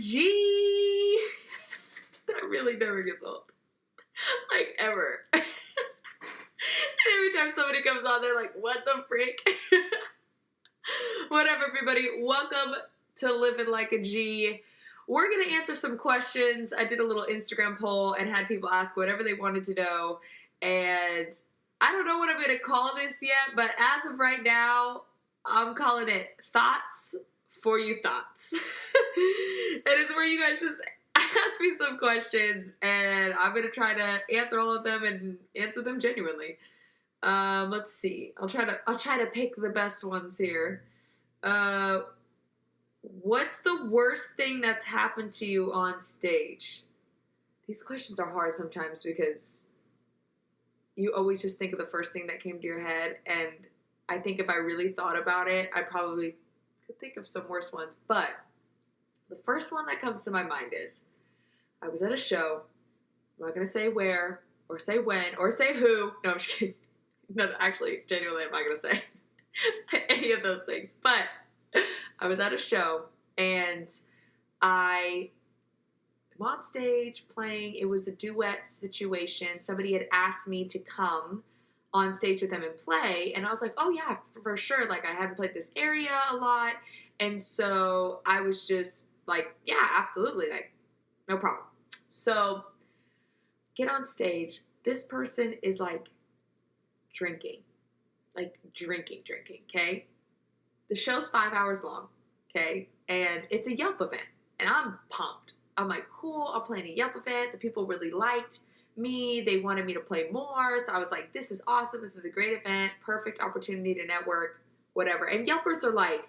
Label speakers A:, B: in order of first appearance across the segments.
A: G. That really never gets old. Like, ever. And every time somebody comes on, they're like, what the frick? Whatever, everybody. Welcome to Living Like a G. We're going to answer some questions. I did a little Instagram poll and had people ask whatever they wanted to know. And I don't know what I'm going to call this yet, but as of right now, I'm calling it Thots for You Thots. And it's where you guys just ask me some questions, and I'm going to try to answer all of them and answer them genuinely. Let's see. I'll try to pick the best ones here. What's the worst thing that's happened to you on stage? These questions are hard sometimes because you always just think of the first thing that came to your head, and I think if I really thought about it, I probably could think of some worse ones. But the first one that comes to my mind is, I was at a show. I'm not going to say where, or say when, or say who. No, I'm just kidding. No, actually, genuinely, I'm not going to say any of those things. But I was at a show, and I am on stage playing. It was a duet situation. Somebody had asked me to come on stage with them and play, and I was like, oh yeah, for sure. Like, I haven't played this area a lot, and so I was just like, yeah, absolutely, like, no problem. So, get on stage. This person is like drinking, okay? The show's 5 hours long, okay? And it's a Yelp event, and I'm pumped. I'm like, cool, I'm playing a Yelp event. The people really liked me. They wanted me to play more. So I was like, this is awesome. This is a great event. Perfect opportunity to network, whatever. And Yelpers are like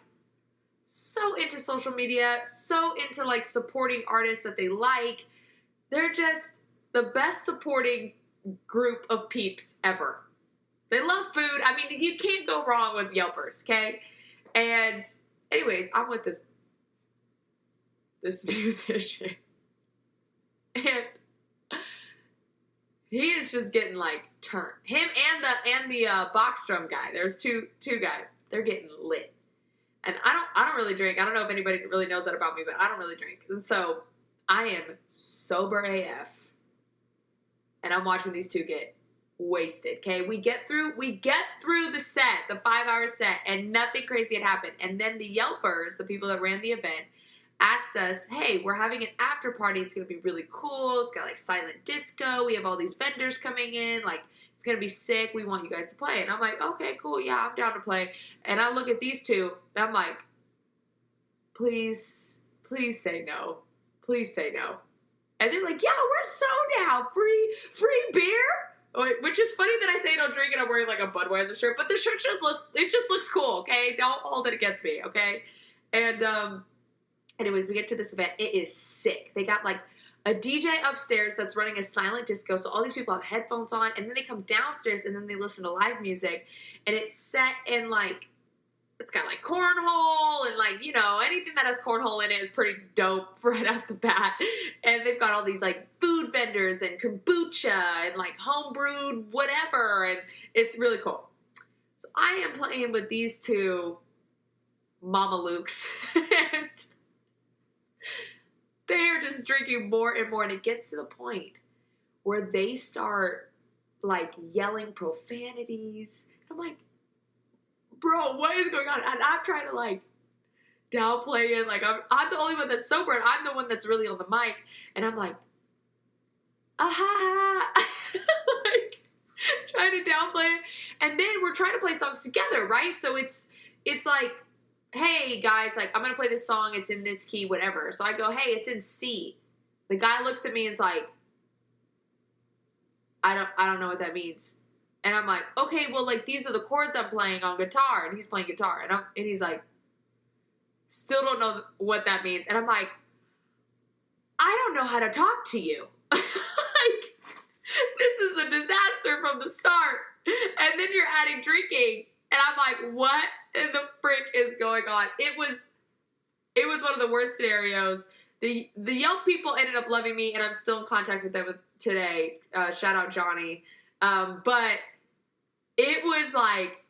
A: so into social media, so into like supporting artists that they like. They're just the best supporting group of peeps ever. They love food. I mean, you can't go wrong with Yelpers, okay? And anyways, I'm with this musician. And he is just getting like turned. Him and the box drum guy. There's two guys. They're getting lit. And I don't really drink. I don't know if anybody really knows that about me, but I don't really drink. And so I am sober AF. And I'm watching these two get wasted. Okay, we get through the set, the 5 hour set, and nothing crazy had happened. And then the Yelpers, the people that ran the event, asked us, hey, we're having an after party. It's going to be really cool. It's got like silent disco. We have all these vendors coming in. Like, it's going to be sick. We want you guys to play. And I'm like, okay, cool. Yeah, I'm down to play. And I look at these two, and I'm like, please say no. Please say no. And they're like, yeah, we're so down. Free beer? Which is funny that I say don't drink and I'm wearing like a Budweiser shirt, but the shirt just looks cool, okay? Don't hold it against me, okay? And anyways, we get to this event. It is sick. They got like a DJ upstairs that's running a silent disco, so all these people have headphones on, and then they come downstairs and then they listen to live music, and it's set in like, it's got like cornhole and like, you know, anything that has cornhole in it is pretty dope right off the bat. And they've got all these like food vendors and kombucha and like homebrewed whatever. And it's really cool. So I am playing with these two Mama Lukes and they're just drinking more and more. And it gets to the point where they start like yelling profanities. I'm like, bro, what is going on? And I'm trying to like downplay it. Like I'm the only one that's sober, and I'm the one that's really on the mic. And I'm like, aha, like trying to downplay it. And then we're trying to play songs together, right? So it's like, hey guys, like I'm gonna play this song. It's in this key, whatever. So I go, hey, it's in C. The guy looks at me and is like, I don't know what that means. And I'm like, okay, well, like, these are the chords I'm playing on guitar. And he's playing guitar. And he's like, still don't know what that means. And I'm like, I don't know how to talk to you. Like, this is a disaster from the start. And then you're adding drinking. And I'm like, what in the frick is going on? It was one of the worst scenarios. The Yelp people ended up loving me, and I'm still in contact with them today. Shout out Johnny. But it was like,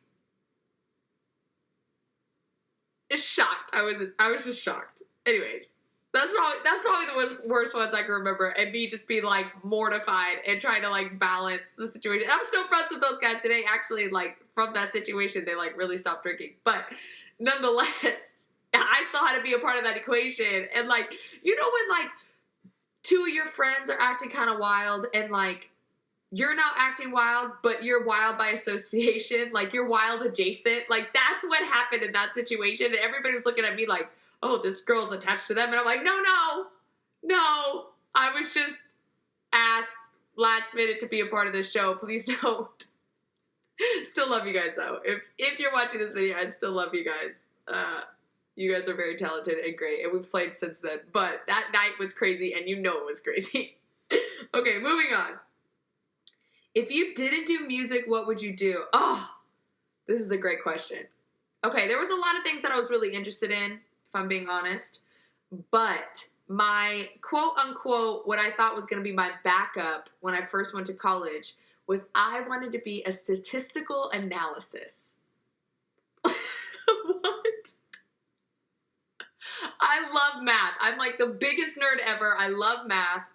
A: just shocked. I was just shocked. Anyways, That's probably the worst ones I can remember, and me just being like mortified and trying to like balance the situation. I'm still friends with those guys today. Actually, like from that situation, they like really stopped drinking, but nonetheless, I still had to be a part of that equation. And like, you know, when like two of your friends are acting kind of wild, and like you're not acting wild, but you're wild by association, like you're wild adjacent. Like that's what happened in that situation, and everybody was looking at me like, oh, this girl's attached to them. And I'm like, no. I was just asked last minute to be a part of this show. Please don't. Still love you guys, though. If you're watching this video, I still love you guys. You guys are very talented and great, and we've played since then. But that night was crazy, and you know it was crazy. Okay, moving on. If you didn't do music, what would you do? Oh, this is a great question. Okay, there was a lot of things that I was really interested in, if I'm being honest, but my quote-unquote, what I thought was going to be my backup when I first went to college was I wanted to be a statistical analysis. What? I love math. I'm like the biggest nerd ever. I love math.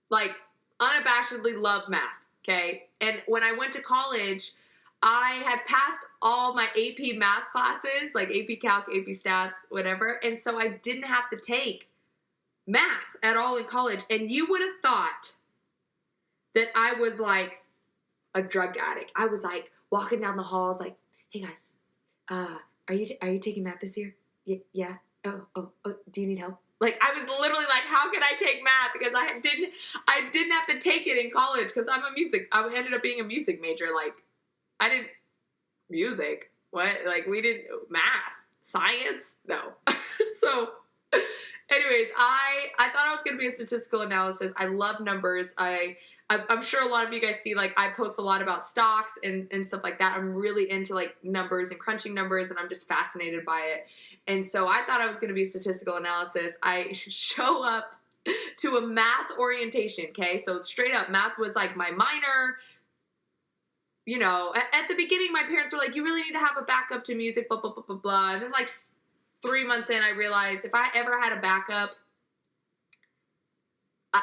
A: Like, unabashedly love math, okay? And when I went to college, I had passed all my AP math classes, like AP Calc, AP Stats, whatever, and so I didn't have to take math at all in college. And you would have thought that I was like a drug addict. I was like walking down the halls like, hey guys, are you taking math this year? Yeah. Oh, do you need help? Like, I was literally like, how can I take math? Because I didn't have to take it in college because I ended up being a music major. Like, I didn't, music, what? Like, we didn't, math, science, no. So, anyways, I thought I was going to be a statistical analysis. I love numbers. I'm sure a lot of you guys see, like, I post a lot about stocks and stuff like that. I'm really into, like, numbers and crunching numbers, and I'm just fascinated by it. And so I thought I was going to be statistical analysis. I show up to a math orientation, okay? So straight up, math was, like, my minor. You know, at the beginning, my parents were like, you really need to have a backup to music, blah, blah, blah, blah, blah. And then, like, 3 months in, I realized if I ever had a backup,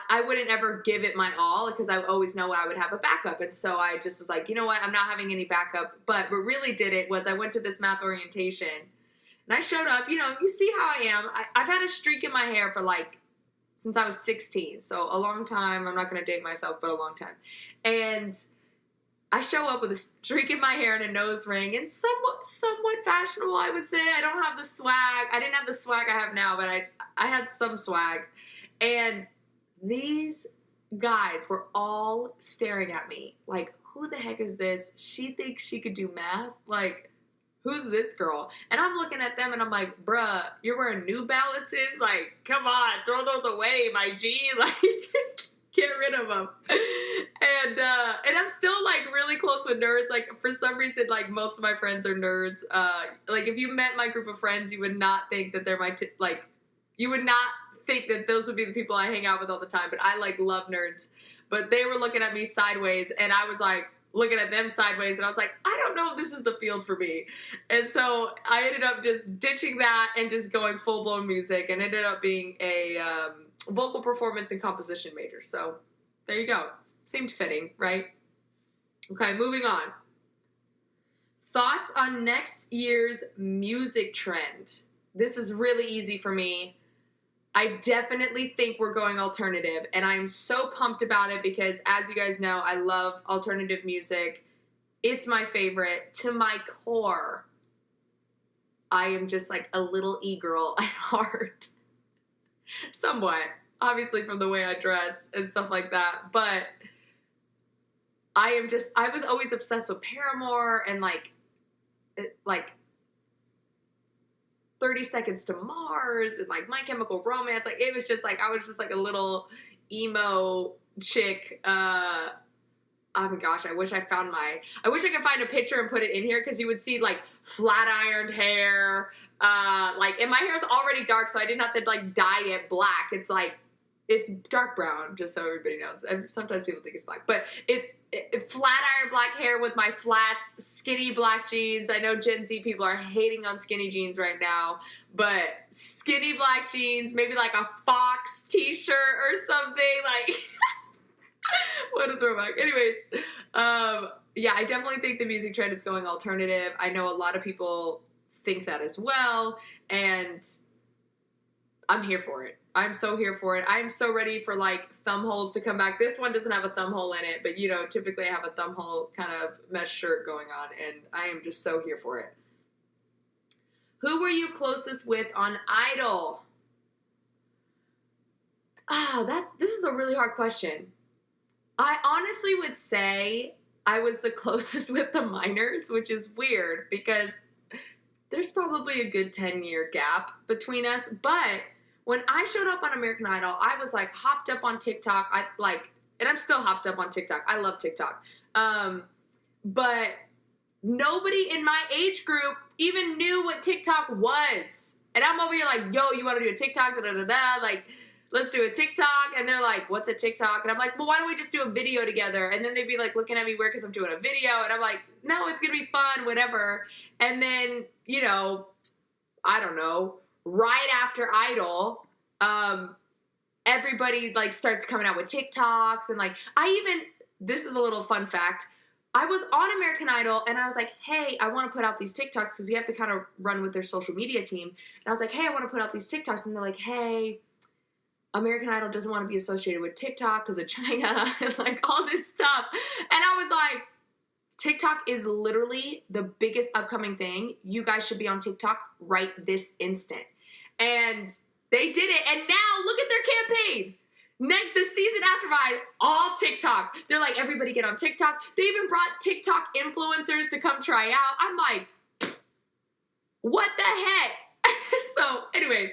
A: I wouldn't ever give it my all because I would always know I would have a backup. And so I just was like, you know what? I'm not having any backup. But what really did it was I went to this math orientation and I showed up. You know, you see how I am. I've had a streak in my hair for like since I was 16. So a long time. I'm not going to date myself, but a long time. And I show up with a streak in my hair and a nose ring and somewhat fashionable, I would say. I don't have the swag. I didn't have the swag I have now, but I had some swag. And these guys were all staring at me like, who the heck is this? She thinks she could do math? Like, who's this girl? And I'm looking at them and I'm like, bruh, you're wearing New Balances? Like, come on, throw those away, my G. Like, get rid of them. And I'm still like really close with nerds. Like, for some reason, like most of my friends are nerds. Like, if you met my group of friends, you would not think that they're you would not think that those would be the people I hang out with all the time, but I like love nerds. But they were looking at me sideways and I was like looking at them sideways and I was like, I don't know if this is the field for me. And so I ended up just ditching that and just going full-blown music and ended up being a vocal performance and composition major. So there you go. Seemed fitting, right? Okay, moving on. Thoughts on next year's music trend. This is really easy for me. I definitely think we're going alternative, and I'm so pumped about it because, as you guys know, I love alternative music. It's my favorite. To my core, I am just like a little e-girl at heart. Somewhat. Obviously from the way I dress and stuff like that, but I was always obsessed with Paramore and like 30 Seconds to Mars and like My Chemical Romance. Like, it was just like, I was just like a little emo chick. Oh my gosh, I wish I could find a picture and put it in here because you would see like flat ironed hair. And my hair is already dark, so I didn't have to like dye it black. It's like, It's dark brown, just so everybody knows. Sometimes people think it's black. But it's flat iron black hair with my flats, skinny black jeans. I know Gen Z people are hating on skinny jeans right now. But skinny black jeans, maybe like a Fox t-shirt or something. Like, what a throwback. Anyways, yeah, I definitely think the music trend is going alternative. I know a lot of people think that as well. And I'm here for it. I'm so here for it. I'm so ready for, like, thumb holes to come back. This one doesn't have a thumb hole in it, but, you know, typically I have a thumb hole kind of mesh shirt going on, and I am just so here for it. Who were you closest with on Idol? This is a really hard question. I honestly would say I was the closest with the minors, which is weird because there's probably a good 10-year gap between us, but when I showed up on American Idol, I was, like, hopped up on TikTok. And I'm still hopped up on TikTok. I love TikTok. But nobody in my age group even knew what TikTok was. And I'm over here like, yo, you want to do a TikTok? Da-da-da-da. Like, let's do a TikTok. And they're like, what's a TikTok? And I'm like, well, why don't we just do a video together? And then they'd be, like, looking at me weird because I'm doing a video. And I'm like, no, it's going to be fun, whatever. And then, you know, I don't know, right after Idol, everybody, like, starts coming out with TikToks, and, like, this is a little fun fact, I was on American Idol, and I was like, hey, I want to put out these TikToks, because you have to kind of run with their social media team, and I was like, hey, I want to put out these TikToks, and they're like, hey, American Idol doesn't want to be associated with TikTok because of China, and, like, all this stuff, and I was like, TikTok is literally the biggest upcoming thing. You guys should be on TikTok right this instant. And they did it. And now look at their campaign. The season after mine, all TikTok. They're like, everybody get on TikTok. They even brought TikTok influencers to come try out. I'm like, what the heck? So, anyways,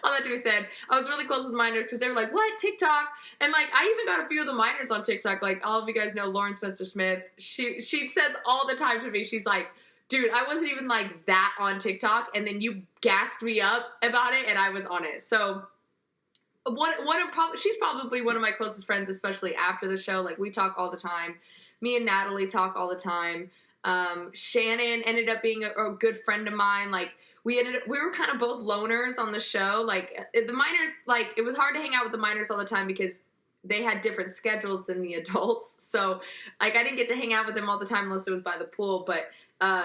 A: all that to be said, I was really close with the minors because they were like, what, TikTok? And, like, I even got a few of the minors on TikTok. Like, all of you guys know Lauren Spencer-Smith. She says all the time to me, she's like, dude, I wasn't even, like, that on TikTok, and then you gassed me up about it, and I was on it. So, she's probably one of my closest friends, especially after the show. Like, we talk all the time. Me and Natalie talk all the time. Shannon ended up being a good friend of mine. Like, we were kind of both loners on the show. Like, the minors, like, it was hard to hang out with the minors all the time because they had different schedules than the adults. So, like, I didn't get to hang out with them all the time unless it was by the pool. But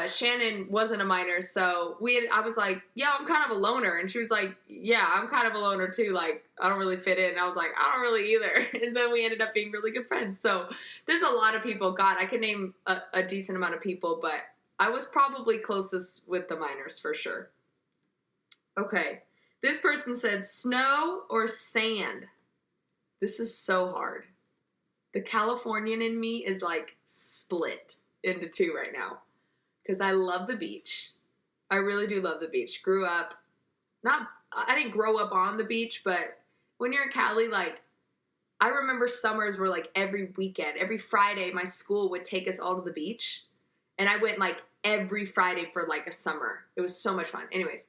A: Shannon wasn't a minor, so I was like, yeah, I'm kind of a loner. And she was like, yeah, I'm kind of a loner too. Like, I don't really fit in. And I was like, I don't really either. And then we ended up being really good friends. So there's a lot of people. God, I could name a decent amount of people, but I was probably closest with the minors for sure. Okay. This person said snow or sand. This is so hard. The Californian in me is, like, split into two right now. Because I love the beach. I really do love the beach. I didn't grow up on the beach, but when you're in Cali, like, I remember summers were, like, every weekend. Every Friday, my school would take us all to the beach. And I went, like, every Friday for, like, a summer. It was so much fun. Anyways.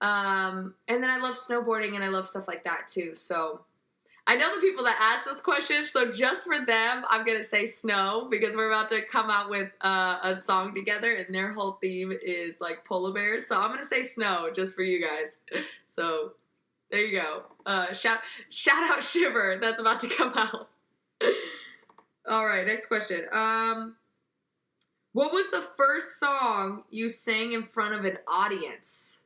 A: And then I love snowboarding and I love stuff like that, too. So I know the people that ask this question, so just for them, I'm going to say snow, because we're about to come out with a song together, and their whole theme is, like, polar bears. So I'm going to say snow just for you guys. So there you go. Shout out Shiver. That's about to come out. All right, next question. What was the first song you sang in front of an audience?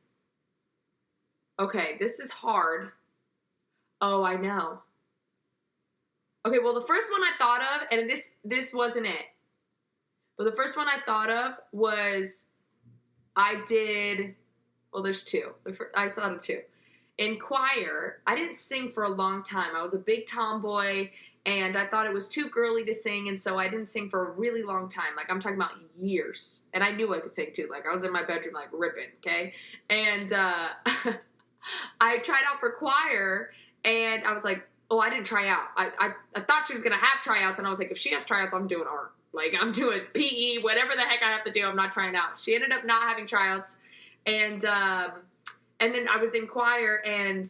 A: Okay, this is hard. Oh, I know. Okay, well, the first one I thought of, and this wasn't it, but the first one I thought of was there's two. I thought of two. In choir, I didn't sing for a long time. I was a big tomboy, and I thought it was too girly to sing, and so I didn't sing for a really long time. Like, I'm talking about years. And I knew I could sing, too. Like, I was in my bedroom, like, ripping, okay? And I tried out for choir, and I was like, oh, I didn't try out. I thought she was going to have tryouts, and I was like, if she has tryouts, I'm doing art. Like, I'm doing PE, whatever the heck I have to do, I'm not trying out. She ended up not having tryouts, and then I was in choir, and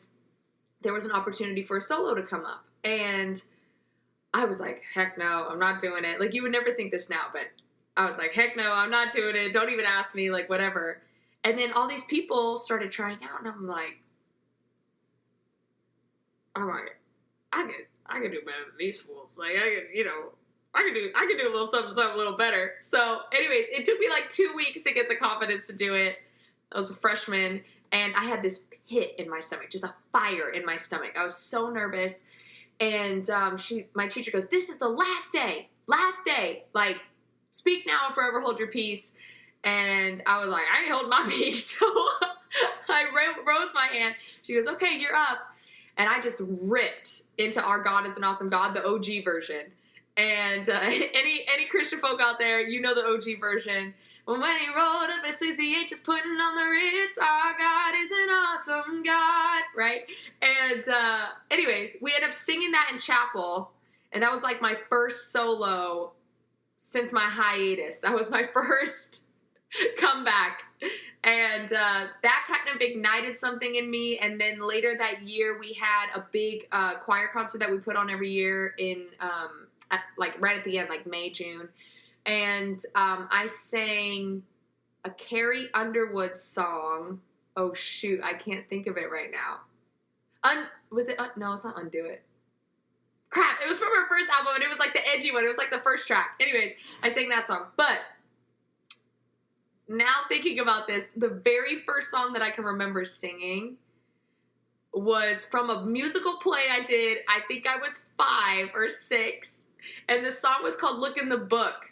A: there was an opportunity for a solo to come up. And I was like, heck no, I'm not doing it. Like, you would never think this now, but I was like, heck no, I'm not doing it. Don't even ask me, like, whatever. And then all these people started trying out, and I'm like, I could do better than these fools. Like, I could do a little something a little better. So anyways, it took me like 2 weeks to get the confidence to do it. I was a freshman, and I had this pit in my stomach, just a fire in my stomach. I was so nervous. And my teacher goes, this is the last day, like, speak now or forever hold your peace. And I was like, I ain't holding my peace. So I rose my hand. She goes, okay, you're up. And I just ripped into Our God is an Awesome God, the OG version. And any Christian folk out there, you know the OG version. When he rolled up his sleeves, he ain't just putting on the Ritz. Our God is an awesome God, right? And anyways, we ended up singing that in chapel. And that was like my first solo since my hiatus. That was my first comeback. And that kind of ignited something in me. And then later that year, we had a big choir concert that we put on every year in right at the end, like May, June. And I sang a Carrie Underwood song. Oh, shoot. I can't think of it right now. No, it's not Undo It. Crap. It was from her first album, and it was like the edgy one. It was like the first track. Anyways, I sang that song. But now thinking about this, the very first song that I can remember singing was from a musical play I did. I think I was 5 or 6. And the song was called Look in the Book.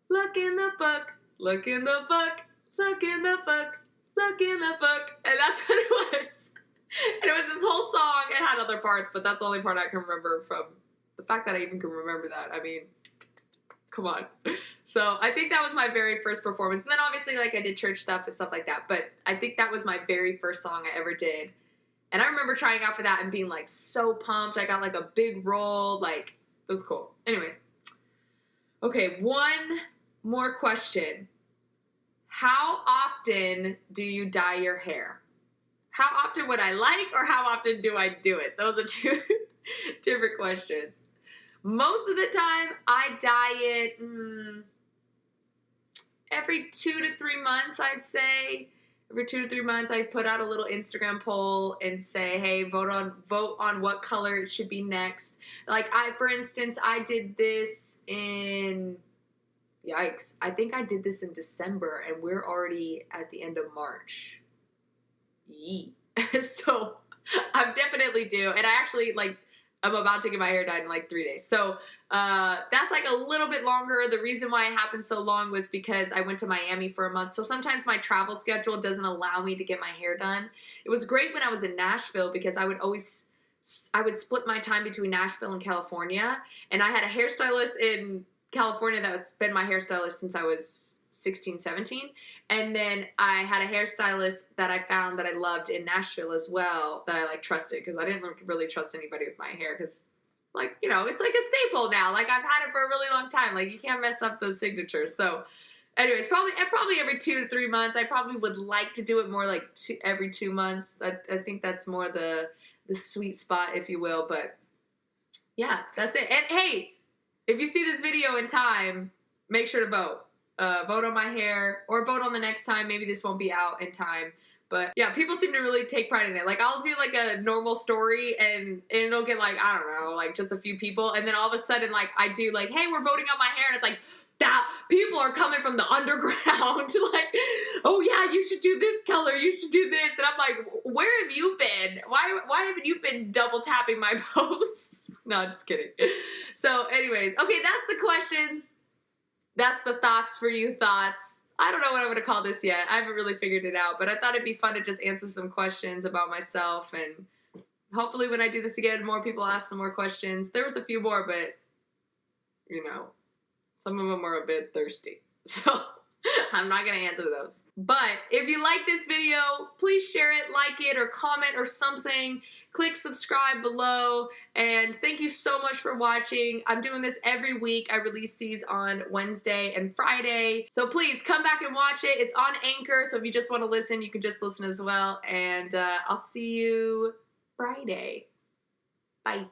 A: Look in the book, look in the book, look in the book, look in the book. And that's what it was. And it was this whole song. It had other parts, but that's the only part I can remember from the fact that I even can remember that. I mean, come on. So I think that was my very first performance. And then obviously, like, I did church stuff and stuff like that. But I think that was my very first song I ever did. And I remember trying out for that and being, like, so pumped. I got, like, a big role. Like, it was cool. Anyways. Okay, one more question. How often do you dye your hair? How often would I like, or how often do I do it? Those are two different questions. Most of the time, I dye it every 2 to 3 months, I'd say. Every 2 to 3 months, I put out a little Instagram poll and say, hey, vote on what color it should be next. Like, for instance, I did this in... Yikes. I think I did this in December, and we're already at the end of March. Yee. So, I'm definitely due. And I actually, like, I'm about to get my hair dyed in, like, 3 days. So, that's, like, a little bit longer. The reason why it happened so long was because I went to Miami for a month. So, sometimes my travel schedule doesn't allow me to get my hair done. It was great when I was in Nashville because I would split my time between Nashville and California. And I had a hairstylist in California that's been my hairstylist since I was 16, 17. And then I had a hairstylist that I found that I loved in Nashville as well, that I, like, trusted, because I didn't really trust anybody with my hair, because, like, you know, it's like a staple now. Like, I've had it for a really long time. Like, you can't mess up those signatures. So, anyways, probably every 2 to 3 months. I probably would like to do it more like every 2 months. I think that's more the sweet spot, if you will. But, yeah, that's it. And, hey, if you see this video in time, make sure to vote. Vote on my hair, or vote on the next time. Maybe this won't be out in time. But yeah, people seem to really take pride in it. Like, I'll do like a normal story and it'll get like, I don't know, like just a few people. And then all of a sudden, like, I do like, hey, we're voting on my hair. And it's like, that people are coming from the underground. Like, oh yeah, you should do this color. You should do this. And I'm like, where have you been? Why haven't you been double tapping my posts? No, I'm just kidding. So anyways, okay, that's the questions. That's the thoughts for you, thoughts. I don't know what I'm going to call this yet. I haven't really figured it out, but I thought it'd be fun to just answer some questions about myself, and hopefully when I do this again, more people ask some more questions. There was a few more, but, you know, some of them were a bit thirsty, so I'm not going to answer those. But if you like this video, please share it, like it, or comment or something. Click subscribe below, and thank you so much for watching. I'm doing this every week. I release these on Wednesday and Friday, so please come back and watch it. It's on Anchor, so if you just want to listen, you can just listen as well, and I'll see you Friday. Bye.